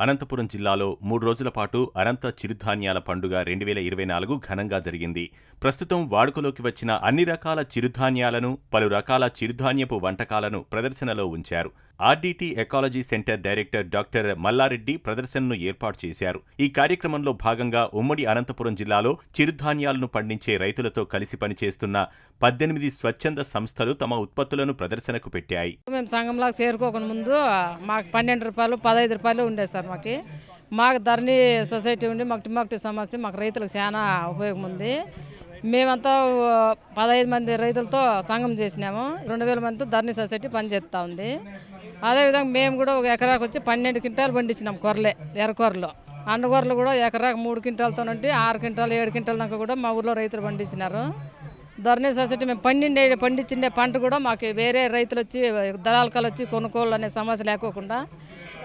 అనంతపురం జిల్లాలో 3 రోజుల పాటు అనంత చిరుధాన్యాల పండుగ 2024 ఘనంగా జరిగింది. ప్రస్తుతం వాడుకలోకి వచ్చిన అన్ని రకాల చిరుధాన్యాలను, పలు రకాల చిరుధాన్యపు వంటకాలను ప్రదర్శనలో ఉంచారు. RDT ecology centre director doctor Mallareddy ప్రదర్శనను ఏర్పాటు చేశారు. ఈ కార్యక్రమంలో భాగంగా ఉమ్మడి అనంతపురం జిల్లాలో చిరుధాన్యాలను పండించే రైతులతో కలిసి పనిచేస్తున్న 18 స్వచ్ఛంద సంస్థలు తమ ఉత్పత్తులను ప్రదర్శనకు పెట్టాయి. మేము సంఘంలో చేరుకోక ముందు మాకు 12 రూపాయలు 15 రూపాయలు ఉండేది సార్. మాకు ధరణి సొసైటీ ఉండి మాకు టిమ్మాక్టి సమస్య మాకు రైతులకు చాలా ఉపయోగం ఉంది. మేమంతా 15 మంది రైతులతో సంఘం చేసినాము. 2000 మందితో ధరణి సొసైటీ పనిచేస్తూ ఉంది. అదేవిధంగా మేము కూడా ఒక ఎకరాకు వచ్చి 12 క్వింటాలు పండించినాం. కొర్రలే ఎర్రకొర్రలు అండకొర్రలు కూడా ఎకరాకు 3 క్వింటాలతో నుండి 6 క్వింటాలు 7 క్వింటాల దాకా కూడా మా ఊర్లో రైతులు పండించినారు. ధరణి సొసైటీ మేము పండించిండే పంట కూడా మాకు వేరే రైతులు వచ్చి దళాలకాలు వచ్చి కొనుక్కోళ్ళు అనే సమస్య లేకోకుండా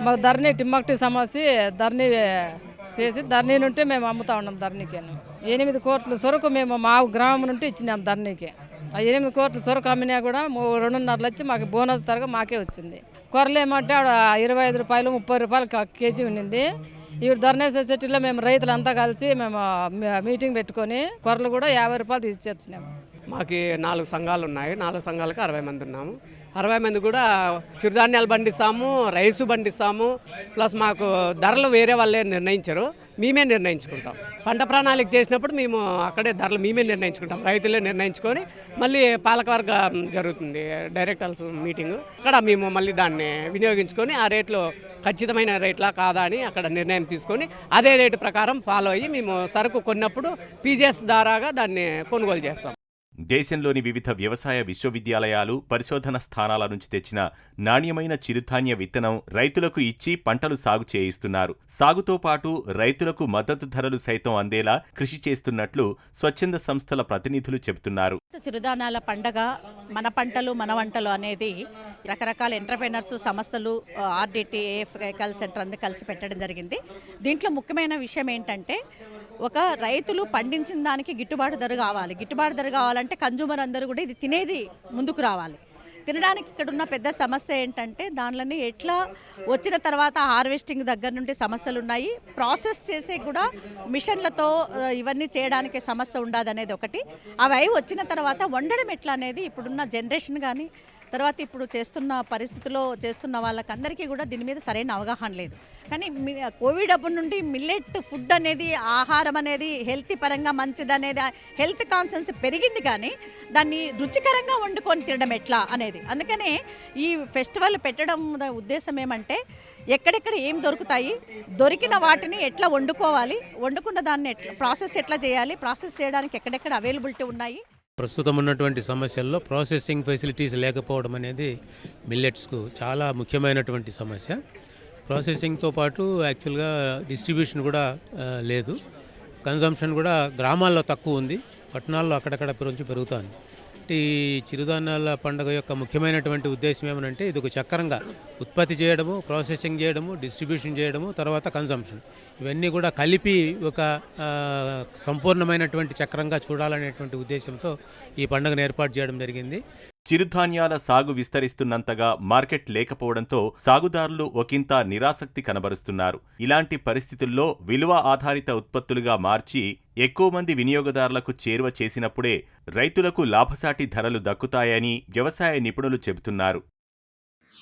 మాకు ధరణి టిమ్మాక్టి సమస్య ధరణి చేసి ధరణి నుండి మేము అమ్ముతా ఉన్నాం. ధరణికి 8 కోట్ల సరుకు మేము మా గ్రామం నుండి ఇచ్చినాం ధరణికి. ఆ 8 కోట్ల సరుకు అమ్మినా కూడా 2.5 లక్షలు మాకు బోనస్ తరగా మాకే వచ్చింది. కొర్రలు ఏమంటే ఆడ 25 రూపాయలు 30 రూపాయలు కేజీ ఉన్నింది. ఇప్పుడు ధరణి సొసైటీలో మేము రైతులంతా కలిసి మేము మీటింగ్ పెట్టుకొని కొర్రలు కూడా 50 రూపాయలు తీసేస్తున్నాము. మాకు 4 సంఘాలు ఉన్నాయి. 4 సంఘాలకు 60 మంది ఉన్నాము. 60 మంది కూడా చిరుధాన్యాలు పండిస్తాము, రైసు పండిస్తాము. ప్లస్ మాకు ధరలు వేరే వాళ్ళే నిర్ణయించరు, మేమే నిర్ణయించుకుంటాం. పంట ప్రణాళిక చేసినప్పుడు మేము అక్కడే ధరలు మేమే నిర్ణయించుకుంటాం. రైతులే నిర్ణయించుకొని మళ్ళీ పాలకవర్గం జరుగుతుంది డైరెక్టర్స్ మీటింగు. అక్కడ మేము మళ్ళీ దాన్ని వినియోగించుకొని ఆ రేట్లో ఖచ్చితమైన రేట్లా కాదా అని అక్కడ నిర్ణయం తీసుకొని అదే రేటు ప్రకారం ఫాలో అయ్యి మేము సరుకు కొన్నప్పుడు పీజీఎస్ ద్వారాగా దాన్ని కొనుగోలు చేస్తాం. దేశంలోని వివిధ వ్యవసాయ విశ్వవిద్యాలయాలు, పరిశోధన స్థానాల నుంచి తెచ్చిన నాణ్యమైన చిరుధాన్య విత్తనం రైతులకు ఇచ్చి పంటలు సాగు చేయిస్తున్నారు. సాగుతో పాటు రైతులకు మద్దతు ధరలు సైతం అందేలా కృషి చేస్తున్నట్లు స్వచ్ఛంద సంస్థల ప్రతినిధులు చెబుతున్నారు. చిరుధాన్యాల పండగ మన పంటలు మన వంటలు అనేది రకరకాల ఎంటర్‌ప్రెన్యూర్స్ సంస్థలు ఆర్డీటీ ఏఎఫ్ఎల్ సెంటర్ అన్ని కలిసి పెట్టడం జరిగింది. దీంట్లో ముఖ్యమైన విషయం ఏంటంటే ఒక రైతులు పండించిన దానికి గిట్టుబాటు ధర కావాలి. గిట్టుబాటు ధర కావాలంటే కన్జ్యూమర్ అందరూ కూడా ఇది తినేది ముందుకు రావాలి. తినడానికి ఇక్కడ ఉన్న పెద్ద సమస్య ఏంటంటే దానిలోని ఎట్లా వచ్చిన తర్వాత హార్వెస్టింగ్ దగ్గర నుండి సమస్యలు ఉన్నాయి. ప్రాసెస్ చేసే కూడా మిషన్లతో ఇవన్నీ చేయడానికి సమస్య ఉండదు అనేది ఒకటి. అవి వచ్చిన తర్వాత వండడం ఎట్లా అనేది ఇప్పుడున్న జనరేషన్ కానీ తర్వాత ఇప్పుడు చేస్తున్న పరిస్థితిలో చేస్తున్న వాళ్ళకందరికీ కూడా దీని మీద సరైన అవగాహన లేదు. కానీ కోవిడ్ అప్పటి నుండి మిల్లెట్ ఫుడ్ అనేది ఆహారం అనేది హెల్త్ పరంగా మంచిది అనేది హెల్త్ కాన్షియన్స్ పెరిగింది. కానీ దాన్ని రుచికరంగా వండుకొని తినడం ఎట్లా అనేది అందుకనే ఈ ఫెస్టివల్ పెట్టడం ఉద్దేశం ఏమంటే ఎక్కడెక్కడ ఏం దొరుకుతాయి, దొరికిన వాటిని ఎట్లా వండుకోవాలి, వండుకున్న దాన్ని ఎట్లా ప్రాసెస్ ఎట్లా చేయాలి, ప్రాసెస్ చేయడానికి ఎక్కడెక్కడ అవైలబిలిటీ ఉన్నాయి. ప్రస్తుతం ఉన్నటువంటి సమస్యల్లో ప్రాసెసింగ్ ఫెసిలిటీస్ లేకపోవడం అనేది మిల్లెట్స్కు చాలా ముఖ్యమైనటువంటి సమస్య. ప్రాసెసింగ్తో పాటు యాక్చువల్గా డిస్ట్రిబ్యూషన్ కూడా లేదు. కన్జంప్షన్ కూడా గ్రామాల్లో తక్కువ ఉంది, పట్టణాల్లో అక్కడక్కడ పెరుగుతోంది. ఈ చిరుధాన్యాల పండుగ యొక్క ముఖ్యమైనటువంటి ఉద్దేశం ఏమనంటే ఇది ఒక చక్రంగా ఉత్పత్తి చేయడము, ప్రాసెసింగ్ చేయడము, డిస్ట్రిబ్యూషన్ చేయడము, తర్వాత కన్జంప్షన్ ఇవన్నీ కూడా కలిపి ఒక సంపూర్ణమైనటువంటి చక్రంగా చూడాలనేటువంటి ఉద్దేశంతో ఈ పండుగను ఏర్పాటు చేయడం జరిగింది. చిరుధాన్యాల సాగు విస్తరిస్తున్నంతగా మార్కెట్ లేకపోవడంతో సాగుదారులు ఒకంత నిరాసక్తి కనబరుస్తున్నారు. ఇలాంటి పరిస్థితుల్లో విలువ ఆధారిత ఉత్పత్తులుగా మార్చి ఎక్కువ మంది వినియోగదారులకు చేరువ చేసినప్పుడే రైతులకు లాభసాటి ధరలు దక్కుతాయని వ్యవసాయ నిపుణులు చెబుతున్నారు.